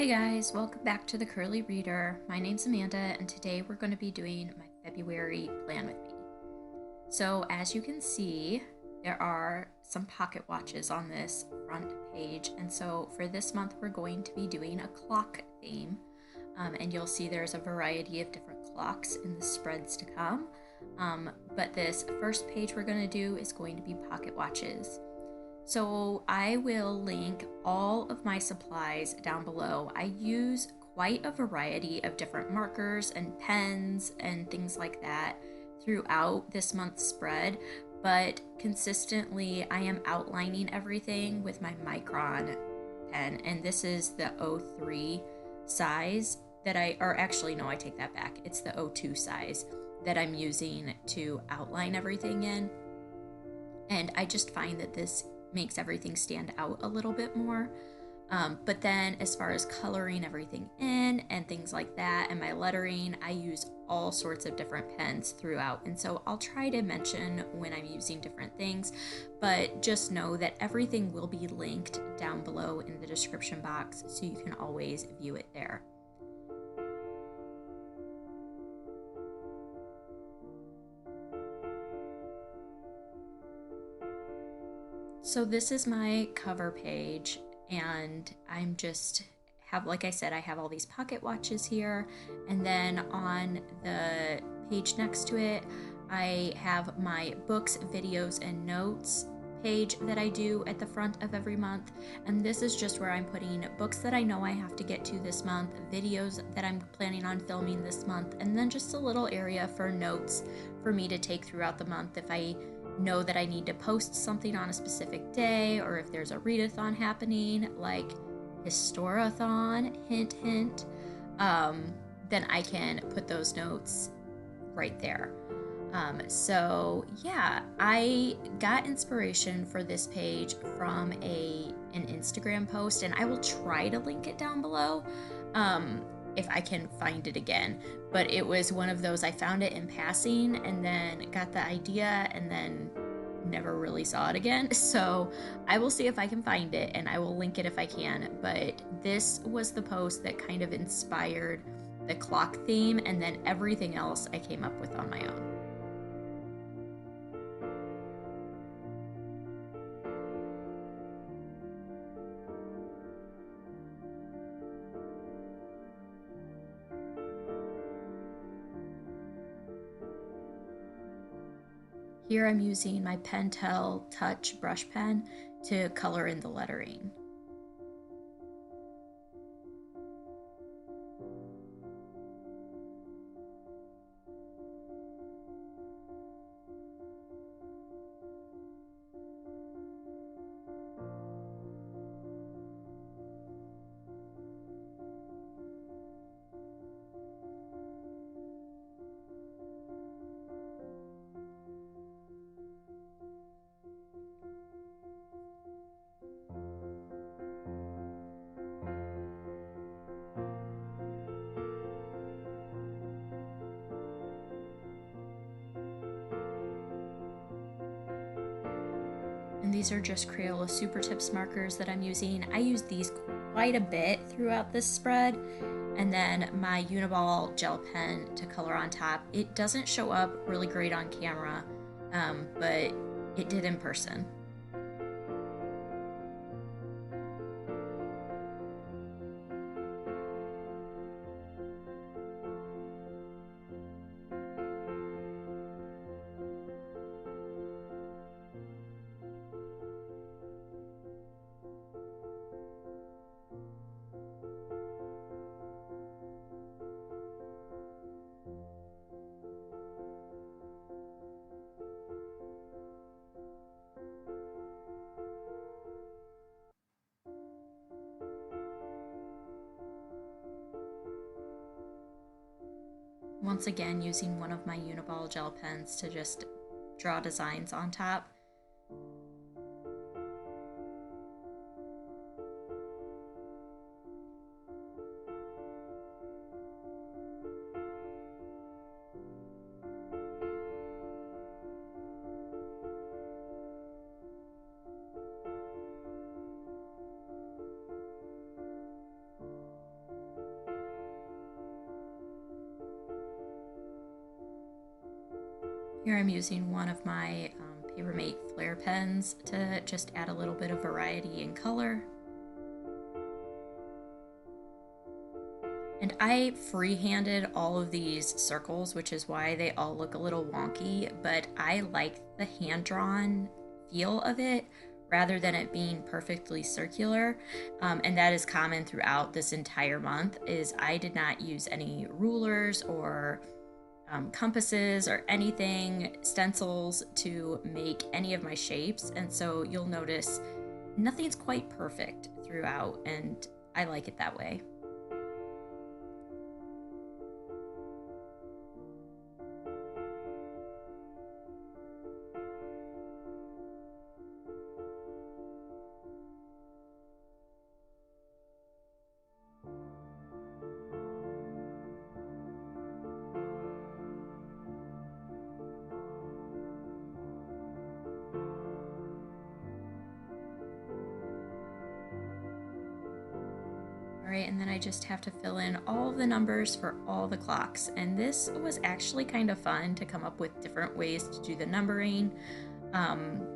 Hey guys, welcome back to the Curly Reader. My name's Amanda, and today we're going to be doing my February plan with me. So, as you can see, there are some pocket watches on this front page, and so for this month, we're going to be doing a clock theme. And you'll see there's a variety of different clocks in the spreads to come. But this first page we're going to do is going to be pocket watches. So I will link all of my supplies down below. I use quite a variety of different markers and pens and things like that throughout this month's spread, but consistently I am outlining everything with my Micron pen, and this is the 03 size that I take that back. It's the 02 size that I'm using to outline everything in. And I just find that this makes everything stand out a little bit more. But then as far as coloring everything in and things like that and my lettering, I use all sorts of different pens throughout. And so I'll try to mention when I'm using different things, but just know that everything will be linked down below in the description box so you can always view it there. So this is my cover page, and I'm just like I said, I have all these pocket watches here, and then on the page next to it, I have my books, videos, and notes page that I do at the front of every month. And this is just where I'm putting books that I know I have to get to this month, videos that I'm planning on filming this month, and then just a little area for notes for me to take throughout the month if I know that I need to post something on a specific day, or if there's a readathon happening, like Historiathon, hint, hint, then I can put those notes right there. So yeah, I got inspiration for this page from an Instagram post, and I will try to link it down below if I can find it again. But it was one of those, I found it in passing and then got the idea and then never really saw it again. So I will see if I can find it and I will link it if I can. But this was the post that kind of inspired the clock theme, and then everything else I came up with on my own. Here I'm using my Pentel Touch brush pen to color in the lettering. And these are just Crayola Super Tips markers that I'm using. I use these quite a bit throughout this spread. And then my Uniball gel pen to color on top. It doesn't show up really great on camera, but it did in person. Once again, using one of my Uniball gel pens to just draw designs on top. Here I'm using one of my Papermate Flare pens to just add a little bit of variety in color. And I freehanded all of these circles, which is why they all look a little wonky, but I like the hand-drawn feel of it rather than it being perfectly circular. And that is common throughout this entire month, is I did not use any rulers or compasses or anything, stencils, to make any of my shapes. And so you'll notice nothing's quite perfect throughout, and I like it that way. All right, and then I just have to fill in all of the numbers for all the clocks. And this was actually kind of fun to come up with different ways to do the numbering,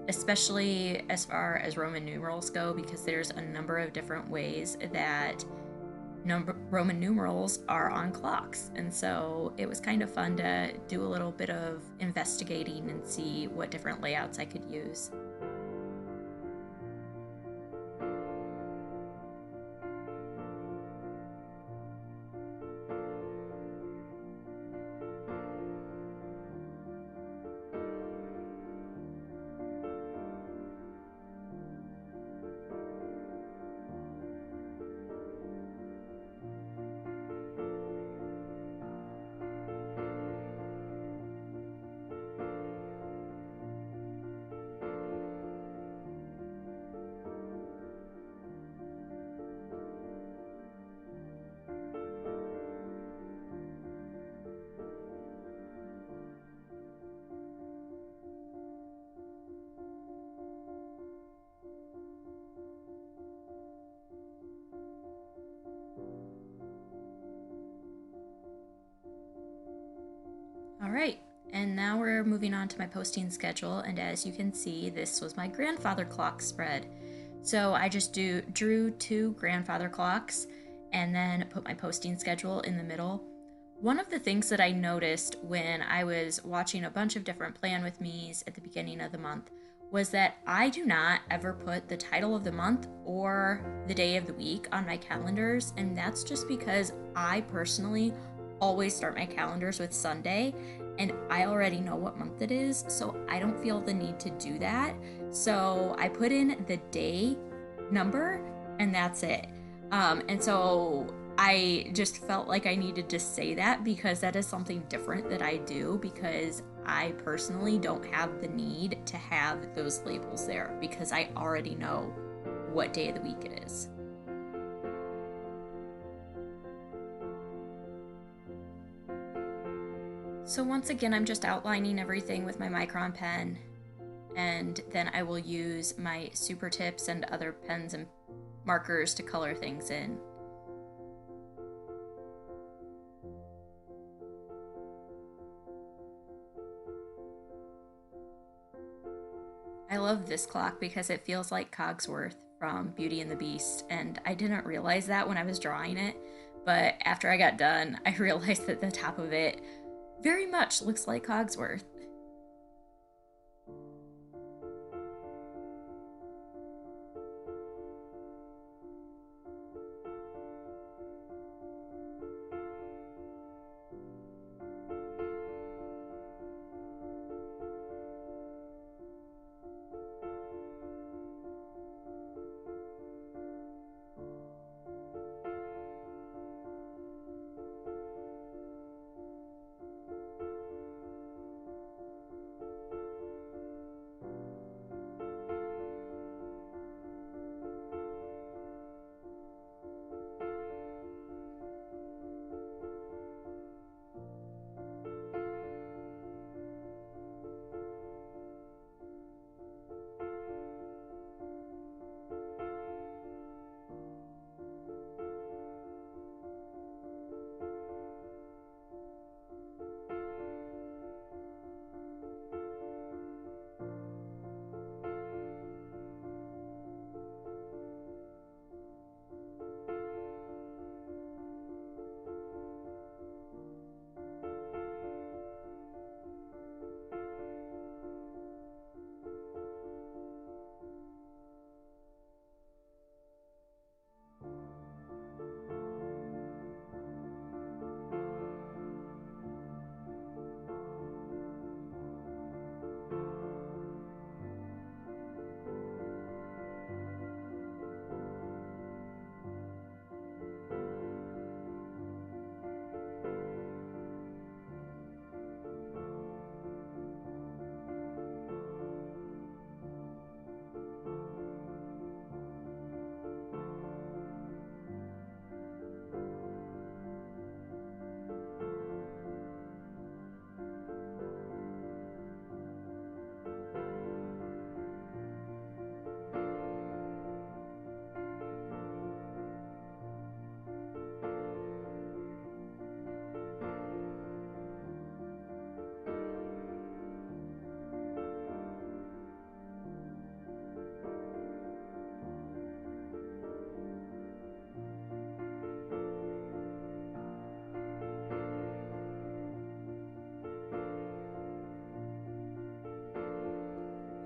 especially as far as Roman numerals go, because there's a number of different ways that Roman numerals are on clocks. And so it was kind of fun to do a little bit of investigating and see what different layouts I could use. All right, and now we're moving on to my posting schedule, and as you can see, this was my grandfather clock spread. So I just drew 2 grandfather clocks and then put my posting schedule in the middle. One of the things that I noticed when I was watching a bunch of different Plan With Me's at the beginning of the month was that I do not ever put the title of the month or the day of the week on my calendars, and that's just because I personally always start my calendars with Sunday, and I already know what month it is, so I don't feel the need to do that. So I put in the day number, and that's it. And so I just felt like I needed to say that because that is something different that I do, because I personally don't have the need to have those labels there because I already know what day of the week it is. So once again, I'm just outlining everything with my Micron pen, and then I will use my Super Tips and other pens and markers to color things in. I love this clock because it feels like Cogsworth from Beauty and the Beast, and I didn't realize that when I was drawing it, but after I got done, I realized that the top of it very much looks like Cogsworth.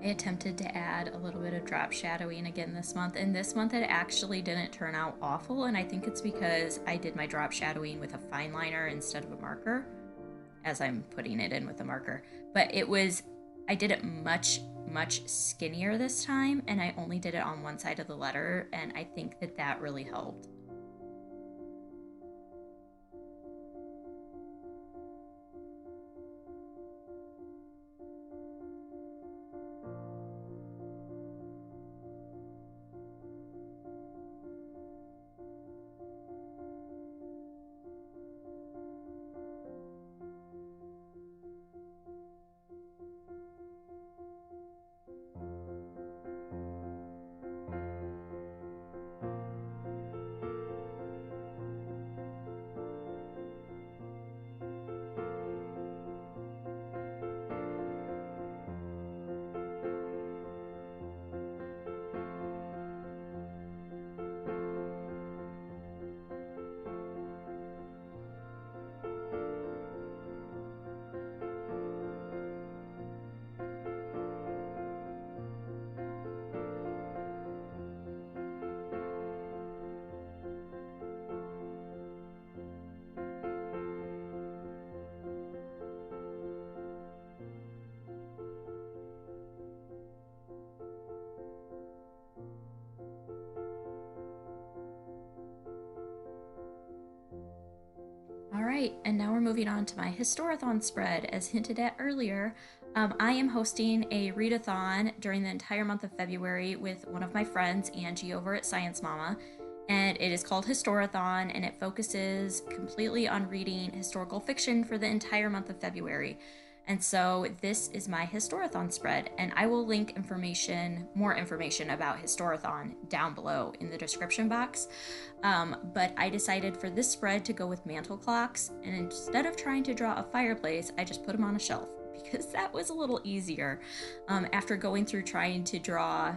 I attempted to add a little bit of drop shadowing again this month, and this month it actually didn't turn out awful, and I think it's because I did my drop shadowing with a fine liner instead of a marker, as I'm putting it in with a marker. But I did it much skinnier this time, and I only did it on one side of the letter, and I think that really helped. All right, and now we're moving on to my Historiathon spread. As hinted at earlier, I am hosting a readathon during the entire month of February with one of my friends, Angie, over at Science Mama, and it is called Historiathon, and it focuses completely on reading historical fiction for the entire month of February. And so this is my Historiathon spread, and I will link more information about Historiathon down below in the description box. But I decided for this spread to go with mantle clocks, and instead of trying to draw a fireplace, I just put them on a shelf because that was a little easier. After going through trying to draw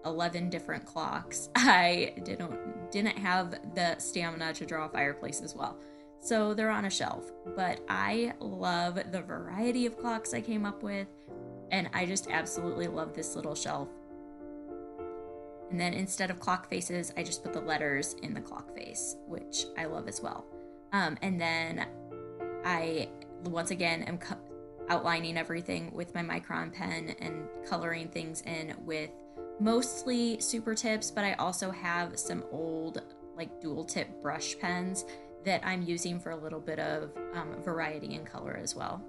11 different clocks, I didn't have the stamina to draw a fireplace as well. So they're on a shelf, but I love the variety of clocks I came up with, and I just absolutely love this little shelf. And then instead of clock faces, I just put the letters in the clock face, which I love as well. And then I, once again, am outlining everything with my Micron pen and coloring things in with mostly super tips, but I also have some old like dual tip brush pens that I'm using for a little bit of variety in color as well.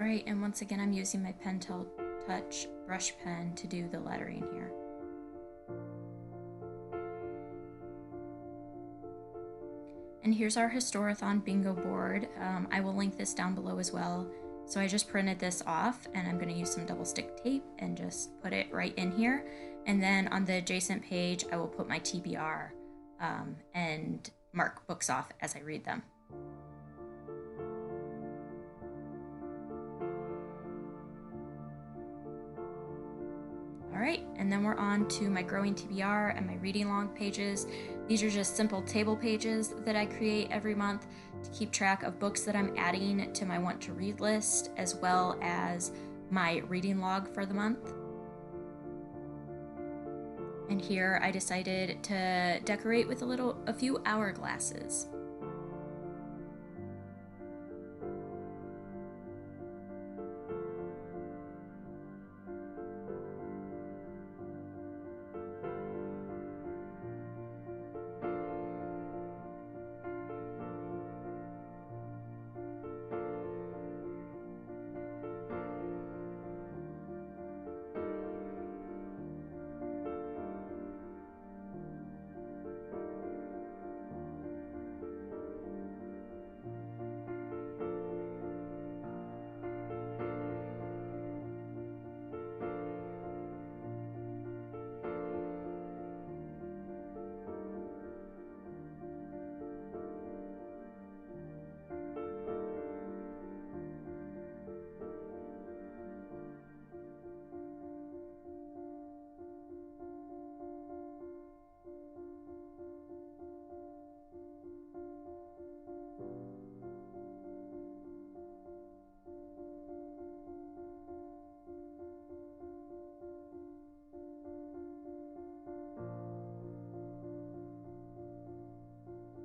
Alright, and once again I'm using my Pentel Touch brush pen to do the lettering here. And here's our Historiathon bingo board. I will link this down below as well. So I just printed this off, and I'm going to use some double stick tape and just put it right in here. And then on the adjacent page, I will put my TBR and mark books off as I read them. Alright, and then we're on to my growing TBR and my reading log pages. These are just simple table pages that I create every month to keep track of books that I'm adding to my want to read list, as well as my reading log for the month. And here I decided to decorate with a few hourglasses.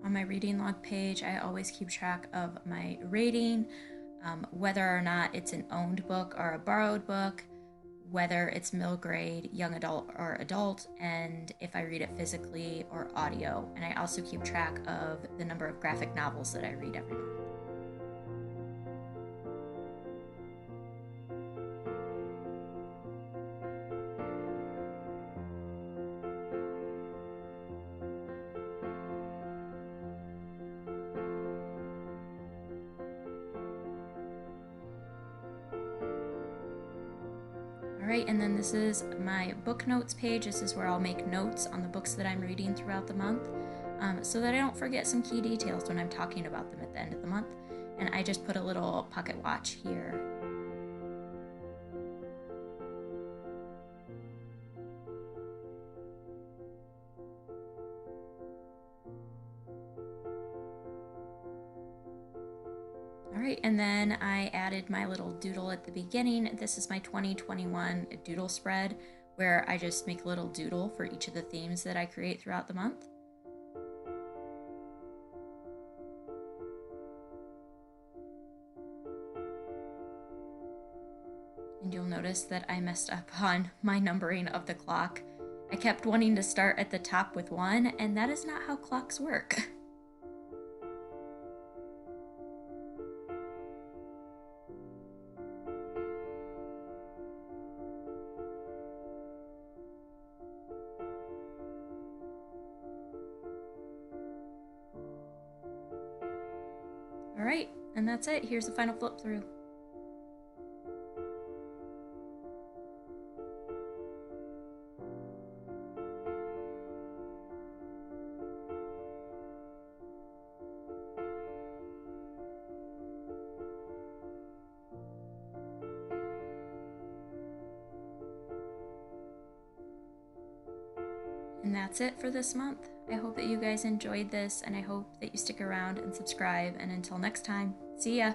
On my reading log page, I always keep track of my rating, whether or not it's an owned book or a borrowed book, whether it's middle grade, young adult, or adult, and if I read it physically or audio. And I also keep track of the number of graphic novels that I read every month. Alright, and then this is my book notes page. This is where I'll make notes on the books that I'm reading throughout the month, so that I don't forget some key details when I'm talking about them at the end of the month. And I just put a little pocket watch here. Alright, and then I added my little doodle at the beginning. This is my 2021 doodle spread, where I just make a little doodle for each of the themes that I create throughout the month. And you'll notice that I messed up on my numbering of the clock. I kept wanting to start at the top with 1, and that is not how clocks work. Alright, and that's it. Here's the final flip through. And that's it for this month. I hope that you guys enjoyed this, and I hope that you stick around and subscribe. And until next time, see ya!